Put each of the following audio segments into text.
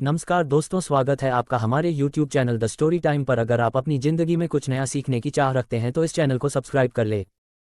नमस्कार दोस्तों, स्वागत है आपका हमारे YouTube channel the story time पर। अगर आप अपनी ज़िंदगी में कुछ नया सीखने की चाह रखते हैं तो इस चैनल को सब्सक्राइब कर ले।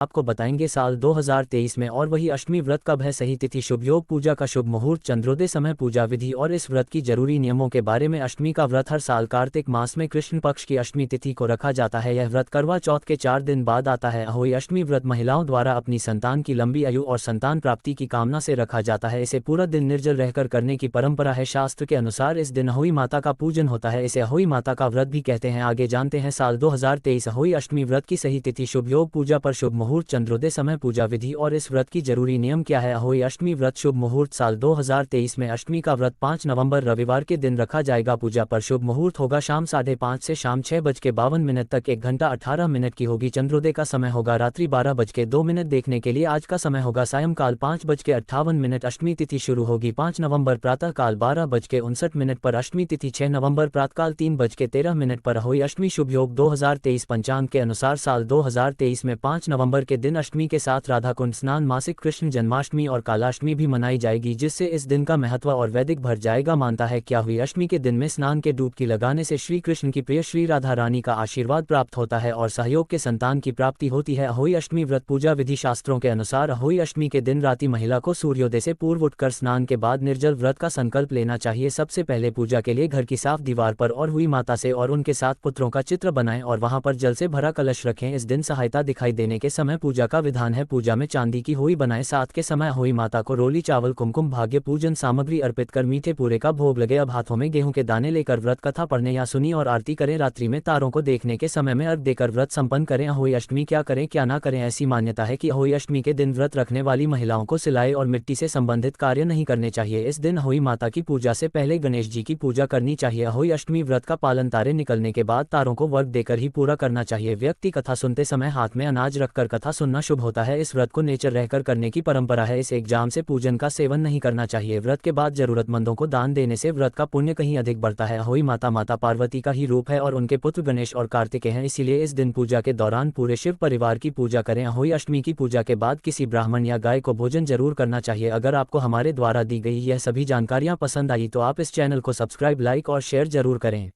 आपको बताएंगे साल 2023 में और वही अष्टमी व्रत कब है, सही तिथि, शुभ योग, पूजा का शुभ मुहूर्त, चंद्रोदय समय, पूजा विधि और इस व्रत की जरूरी नियमों के बारे में। अष्टमी का व्रत हर साल कार्तिक मास में कृष्ण पक्ष की अष्टमी तिथि को रखा जाता है। यह व्रत करवा चौथ के 4 दिन बाद आता है। अहोई अष्टमी व्रत महिलाओं द्वारा अपनी संतान की लंबी आयु और संतान प्राप्ति की कामना से रखा जाता है। इसे पूरा दिन निर्जल रहकर करने की परंपरा है। शास्त्र के अनुसार इस दिन अहोई माता का पूजन होता है। इसे अहोई माता का व्रत भी कहते हैं। आगे जानते हैं साल 2023 अहोई अष्टमी व्रत की सही तिथि, शुभ योग, पूजा पर शुभ मुहूर्त, चंद्रोदय समय, पूजा विधि और इस व्रत की जरूरी नियम क्या है। अहोई अष्टमी व्रत शुभ मुहूर्त साल 2023 में अष्टमी का व्रत 5 नवंबर रविवार के दिन रखा जाएगा। पूजा पर शुभ मुहूर्त होगा शाम 5:30 से शाम 6:52 तक, 1 घंटा 18 मिनट की होगी। चंद्रोदय का समय होगा रात्रि 12:02 देखने के लिए आज का समय होगा सायंकाल 5:58। अष्टमी तिथि शुरू होगी 5 नवंबर प्रातःकाल 12:59 पर। अष्टमी तिथि 6 नवंबर प्रातःकाल 3:13 पर। अहोई अष्टमी शुभ योग 2023 पंचांग के अनुसार साल 2023 में 5 नवंबर के दिन अष्टमी के साथ राधा कुंड स्नान, मासिक कृष्ण जन्माष्टमी और कालाष्टमी भी मनाई जाएगी, जिससे इस दिन का महत्व और वैदिक भर जाएगा। मानता है क्या हुई अष्टमी के दिन में स्नान के डुबकी लगाने से श्री कृष्ण की प्रिय श्री राधा रानी का आशीर्वाद प्राप्त होता है और सहयोग के संतान की प्राप्ति होती है। अहोई अष्टमी व्रत पूजा विधि शास्त्रों के अनुसार अहोई अष्टमी के दिन राति महिला को सूर्योदय से पूर्व उठकर स्नान के बाद निर्जल व्रत का संकल्प लेना चाहिए। सबसे पहले पूजा के लिए घर की साफ दीवार पर और हुई माता से और उनके 7 पुत्रों का चित्र बनाएं और वहां पर जल से भरा कलश रखें। इस दिन सहायता दिखाई देने के समय पूजा का विधान है। पूजा में चांदी की होई बनाएं। 7 के समय होई माता को रोली, चावल, कुमकुम, भाग्य पूजन सामग्री अर्पित कर मीठे पूरे का भोग लगे। अब हाथों में गेहूं के दाने लेकर व्रत कथा पढ़ने या सुनी और आरती करें। रात्रि में तारों को देखने के समय में अर्घ देकर व्रत संपन्न करें। अहोई अष्टमी क्या करें क्या ना करें। ऐसी मान्यता है कि अहोई अष्टमी के दिन व्रत रखने वाली महिलाओं को सिलाई और मिट्टी से संबंधित कार्य नहीं करने चाहिए। इस दिन अहोई माता की पूजा से पहले गणेश जी की पूजा करनी चाहिए। अहोई अष्टमी व्रत का पालन तारे निकलने के बाद तारों को वर्ग देकर ही पूरा करना चाहिए। व्यक्ति कथा सुनते समय हाथ में अनाज रखकर कथा सुनना शुभ होता है। इस व्रत को नेचर रहकर करने की परंपरा है। इस एग्जाम से पूजन का सेवन नहीं करना चाहिए। व्रत के बाद जरूरतमंदों को दान देने से व्रत का पुण्य कहीं अधिक बढ़ता है। अहोई माता माता पार्वती का ही रूप है और उनके पुत्र गणेश और कार्तिकेय हैं, इसीलिए इस दिन पूजा के दौरान पूरे शिव परिवार की पूजा करें। अहोई अष्टमी की पूजा के बाद किसी ब्राह्मण या गाय को भोजन जरूर करना चाहिए। अगर आपको हमारे द्वारा दी गई यह सभी जानकारियां पसंद आई तो आप इस चैनल को सब्सक्राइब, लाइक और शेयर जरूर करें।